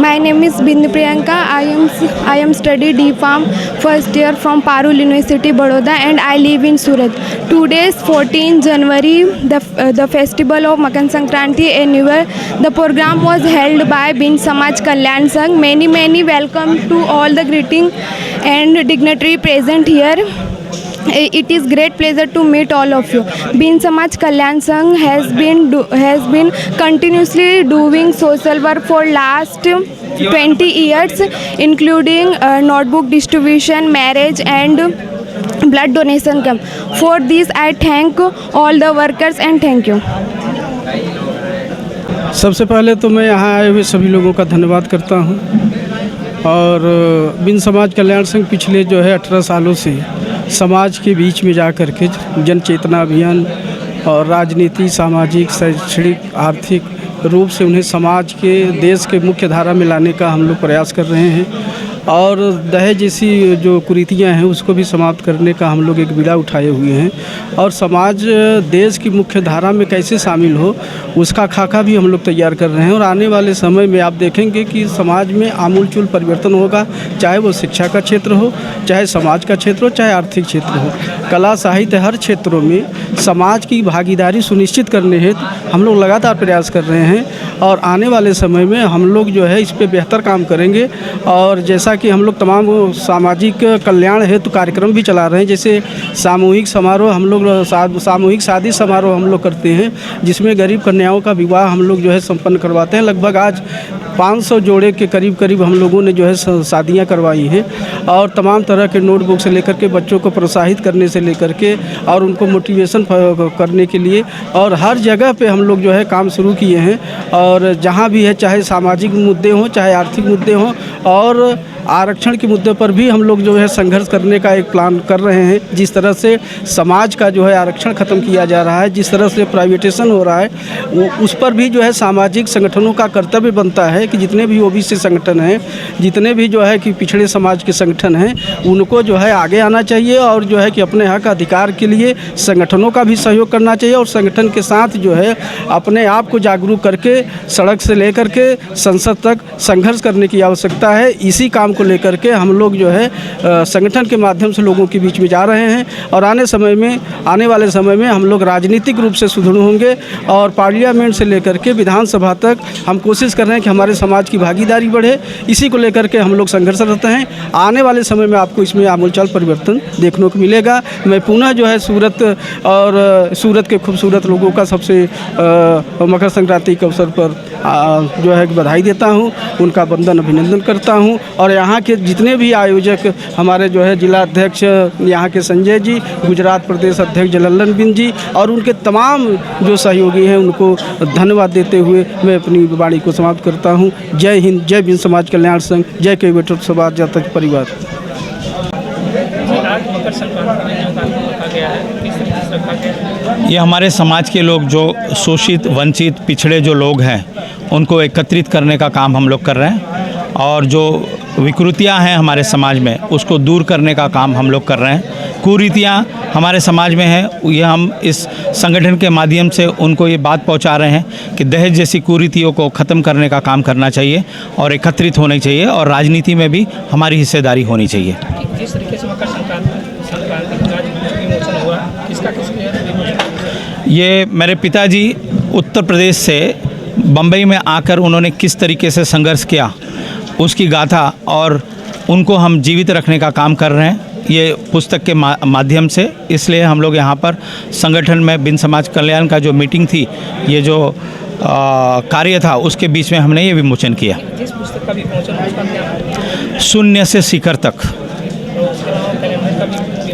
My name is Bindu Priyanka. I am study D Farm first year from Parul University, Baroda, and I live in Surat. Today is 14 January, the festival of Makar Sankranti annual. The program was held by Bin Samaj Kalyan Sangh. Many welcome to all the greeting and dignitary present here. It is great pleasure to meet all of you. Bin Samaj Kalyan Sangh has been continuously doing social work for last 20 years, including notebook distribution, marriage and blood donation camp. For this I thank all the workers and thank you. सबसे पहले तो मैं यहाँ आए हुए सभी लोगों का धन्यवाद करता हूँ। और बिन समाज कल्याण संघ पिछले जो है 18 सालों से समाज के बीच में जा कर के जन चेतना अभियान और राजनीति, सामाजिक, शैक्षणिक, आर्थिक रूप से उन्हें समाज के, देश के मुख्य धारा में लाने का हम लोग प्रयास कर रहे हैं। और दहेज जैसी जो कुरीतियाँ हैं उसको भी समाप्त करने का हम लोग एक बीड़ा उठाए हुए हैं। और समाज देश की मुख्य धारा में कैसे शामिल हो उसका खाका भी हम लोग तैयार कर रहे हैं। और आने वाले समय में आप देखेंगे कि समाज में आमूलचूल परिवर्तन होगा, चाहे वो शिक्षा का क्षेत्र हो, चाहे समाज का क्षेत्र हो, चाहे आर्थिक क्षेत्र हो। कला, साहित्य, हर क्षेत्रों में समाज की भागीदारी सुनिश्चित करने हेतु हम लोग लगातार प्रयास कर रहे हैं। और आने वाले समय में हम लोग जो है इस पे बेहतर काम करेंगे। और जैसा कि हम लोग तमाम सामाजिक कल्याण हेतु कार्यक्रम भी चला रहे हैं, जैसे सामूहिक समारोह हम लोग सामूहिक शादी समारोह हम लोग करते हैं, जिसमें गरीब कन्याओं का विवाह हम लोग जो है संपन्न करवाते हैं। लगभग आज 500 जोड़े के करीब हम लोगों ने जो है शादियां करवाई हैं। और तमाम तरह के नोटबुक से लेकर के बच्चों को प्रोत्साहित करने से लेकर के और उनको मोटिवेशन करने के लिए और हर जगह पे हम लोग जो है काम शुरू किए हैं। और जहाँ भी है, चाहे सामाजिक मुद्दे हों, चाहे आर्थिक मुद्दे हों, और आरक्षण के मुद्दे पर भी हम लोग जो है संघर्ष करने का एक प्लान कर रहे हैं। जिस तरह से समाज का जो है आरक्षण ख़त्म किया जा रहा है, जिस तरह से प्राइवेटेशन हो रहा है, वो उस पर भी जो है सामाजिक संगठनों का कर्तव्य बनता है कि जितने भी ओबीसी संगठन हैं, जितने भी जो है कि पिछड़े समाज के संगठन हैं, उनको जो है आगे आना चाहिए। और जो है कि अपने हक अधिकार के लिए संगठनों का भी सहयोग करना चाहिए। और संगठन के साथ जो है अपने आप को जागरूक करके सड़क से लेकर के संसद तक संघर्ष करने की आवश्यकता है। इसी काम को लेकर के हम लोग जो है संगठन के माध्यम से लोगों के बीच में जा रहे हैं। और आने वाले समय में हम लोग राजनीतिक रूप से सुदृढ़ होंगे। और पार्लियामेंट से लेकर के विधानसभा तक हम कोशिश कर रहे हैं कि हमारे समाज की भागीदारी बढ़े। इसी को लेकर के हम लोग संघर्षरत हैं। आने वाले समय में आपको इसमें आमूलचूल परिवर्तन देखने को मिलेगा। मैं पुनः जो है सूरत के खूबसूरत लोगों का सबसे मकर संक्रांति के अवसर पर जो है बधाई देता हूं, उनका वंदन अभिनंदन करता हूं। और यहाँ के जितने भी आयोजक हमारे जो है जिला अध्यक्ष यहाँ के संजय जी, गुजरात प्रदेश अध्यक्ष जलल्लन बिन जी और उनके तमाम जो सहयोगी हैं, उनको धन्यवाद देते हुए मैं अपनी वाणी को समाप्त करता हूँ। जय हिंद, जय बिन समाज कल्याण संघ, जय केवट समाज जातक परिवार। ये हमारे समाज के लोग जो शोषित, वंचित, पिछड़े जो लोग हैं, उनको एकत्रित करने का काम हम लोग कर रहे हैं। और जो विकृतियां हैं हमारे समाज में, उसको दूर करने का काम हम लोग कर रहे हैं। कुरीतियां हमारे समाज में हैं, ये हम इस संगठन के माध्यम से उनको ये बात पहुंचा रहे हैं कि दहेज जैसी कुरीतियों को ख़त्म करने का काम करना चाहिए और एकत्रित होने चाहिए। और राजनीति में भी हमारी हिस्सेदारी होनी चाहिए। जिस तरीके से मकर संक्रांति का विमोचन हुआ, किसका ये मेरे पिताजी उत्तर प्रदेश से बम्बई में आकर उन्होंने किस तरीके से संघर्ष किया, उसकी गाथा और उनको हम जीवित रखने का काम कर रहे हैं ये पुस्तक के माध्यम से। इसलिए हम लोग यहाँ पर संगठन में बिन समाज कल्याण का जो मीटिंग थी, ये जो कार्य था, उसके बीच में हमने ये विमोचन किया। जिस पुस्तक का विमोचन उसका क्या? शून्य से शिखर तक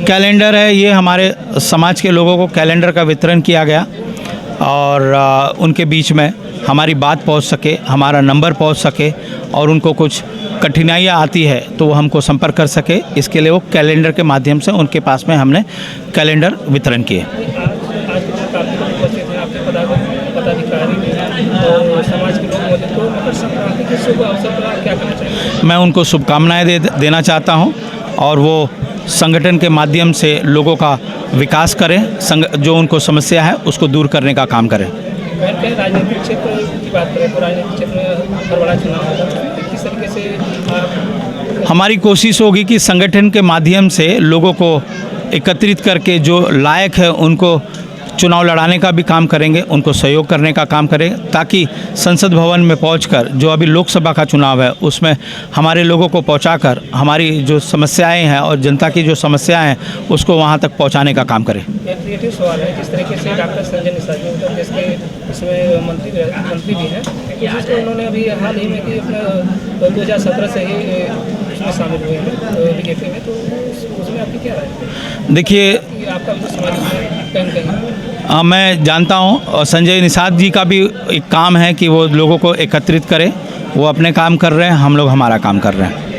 कैलेंडर है। ये हमारे समाज के लोगों को कैलेंडर का वितरण किया गया और उनके बीच में हमारी बात पहुंच सके, हमारा नंबर पहुंच सके और उनको कुछ कठिनाइयाँ आती है तो वो हमको संपर्क कर सके। इसके लिए वो कैलेंडर के माध्यम से उनके पास में हमने कैलेंडर वितरण किए। मैं उनको शुभकामनाएं देना चाहता हूं और वो संगठन के माध्यम से लोगों का विकास करें, जो उनको समस्या है उसको दूर करने का काम करें। राजनीतिक क्षेत्र की बात करें तो राजनीतिक क्षेत्र में बड़ा चुनाव होगा, किस किस तरीके से हमारी कोशिश होगी कि संगठन के माध्यम से लोगों को एकत्रित करके जो लायक है उनको चुनाव लड़ाने का भी काम करेंगे, उनको सहयोग करने का काम करेंगे, ताकि संसद भवन में पहुंचकर जो अभी लोकसभा का चुनाव है उसमें हमारे लोगों को पहुंचाकर हमारी जो समस्याएं हैं और जनता की जो समस्याएं हैं उसको वहां तक पहुंचाने का काम करें। एक क्रिएटिव सवाल है, जिस तरीके से डॉक्टर संजय निषाद जी उत्तर प्रदेश के इसमें मंत्री भी हैं, जिसको उन्होंने अभी हाल ही में कि अपना 2017 से ही उसमें शामिल हुए हैं बीजेपी में, तो उसमें आपकी क्या राय है? देखिए, कि आपका भी समाज में कहीं कहीं मैं जानता हूं और संजय निषाद जी का भी एक काम है कि वो लोगों को एकत्रित करें। वो अपने काम कर रहे हैं, हम लोग हमारा काम कर रहे हैं।